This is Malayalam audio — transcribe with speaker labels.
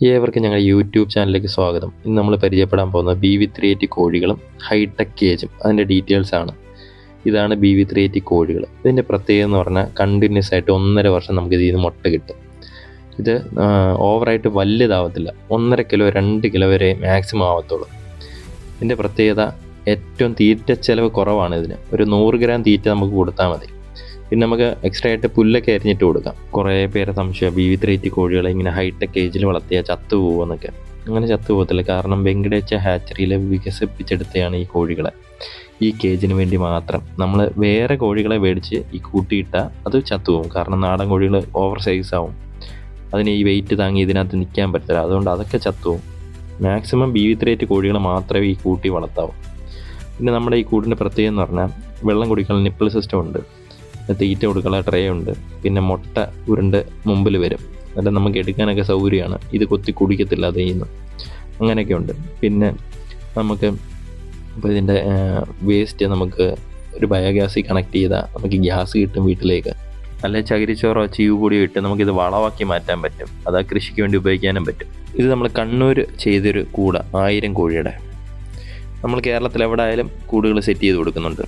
Speaker 1: ഏവർക്കും ഞങ്ങളുടെ യൂട്യൂബ് ചാനലിലേക്ക് സ്വാഗതം. ഇന്ന് നമ്മൾ പരിചയപ്പെടാൻ പോകുന്നത് BV380 കോഴികളും ഹൈടെക് കേജും അതിൻ്റെ ഡീറ്റെയിൽസ് ആണ്. ഇതാണ് BV380 കോഴികൾ. ഇതിൻ്റെ പ്രത്യേകത എന്ന് പറഞ്ഞാൽ കണ്ടിന്യൂസ് ആയിട്ട് 1.5 വർഷം നമുക്ക് ഇതിൽ നിന്ന് മുട്ട കിട്ടും. ഇത് ഓവറായിട്ട് വലുതാവത്തില്ല. 1.5 കിലോ 2 കിലോ വരെ മാക്സിമം ആവത്തുള്ളൂ. ഇതിൻ്റെ പ്രത്യേകത ഏറ്റവും തീറ്റ ചിലവ് കുറവാണ്. ഇതിന് ഒരു 100 ഗ്രാം തീറ്റ നമുക്ക് കൊടുത്താൽ മതി. പിന്നെ നമുക്ക് എക്സ്ട്രാ ആയിട്ട് പുല്ലൊക്കെ അരിഞ്ഞിട്ട് കൊടുക്കാം. കുറേ പേരെ സംശയം BV380 കോഴികളെ ഇങ്ങനെ ഹൈടെക് കേജിൽ വളർത്തിയാൽ ചത്തു പോകുമെന്നൊക്കെ. അങ്ങനെ ചത്തു പോകത്തില്ല. കാരണം വെങ്കടേച്ച ഹാച്ചറിയിൽ വികസിപ്പിച്ചെടുത്തതാണ് ഈ കോഴികളെ. ഈ കേജിന് വേണ്ടി മാത്രം. നമ്മൾ വേറെ കോഴികളെ മേടിച്ച് ഈ കൂട്ടിയിട്ടാൽ അത് ചത്തു പോകും. കാരണം നാടൻ കോഴികൾ ഓവർ സൈസ് ആവും. അതിന് ഈ വെയിറ്റ് താങ്ങി ഇതിനകത്ത് നിൽക്കാൻ പറ്റില്ല. അതുകൊണ്ട് അതൊക്കെ ചത്തു പോകും. മാക്സിമം BV380 കോഴികൾ മാത്രമേ ഈ കൂട്ടി വളർത്താവൂ. പിന്നെ നമ്മുടെ ഈ കൂടിൻ്റെ പ്രത്യേകത എന്ന് പറഞ്ഞാൽ വെള്ളം കുടിക്കാനുള്ള നിപ്പിൾ സിസ്റ്റം ഉണ്ട്, തീറ്റ കൊടുക്കാനുള്ള ട്രേ ഉണ്ട്, പിന്നെ മുട്ട ഉരുണ്ട് മുമ്പിൽ വരും. എന്നിട്ട് നമുക്ക് എടുക്കാനൊക്കെ സൗകര്യമാണ്. ഇത് കൊത്തി കുടിക്കത്തില്ല അതിൽ നിന്ന്. അങ്ങനെയൊക്കെ ഉണ്ട്. പിന്നെ നമുക്ക് ഇപ്പോൾ ഇതിൻ്റെ വേസ്റ്റ് നമുക്ക് ഒരു ബയോഗ്യാസിൽ കണക്ട് ചെയ്താൽ നമുക്ക് ഗ്യാസ് കിട്ടും വീട്ടിലേക്ക്. അല്ലെങ്കിൽ ചകിരിച്ചോറോ ചീവുപൊടിയോ ഇട്ട് നമുക്കിത് വളമാക്കി മാറ്റാൻ പറ്റും. അത് ആ കൃഷിക്ക് വേണ്ടി ഉപയോഗിക്കാനും പറ്റും. ഇത് നമ്മൾ കണ്ണൂർ ചെയ്തൊരു കൂട 1000 കോഴിയുടെ. നമ്മൾ കേരളത്തിൽ എവിടെ ആയാലും കൂടുകൾ സെറ്റ് ചെയ്ത് കൊടുക്കുന്നുണ്ട്.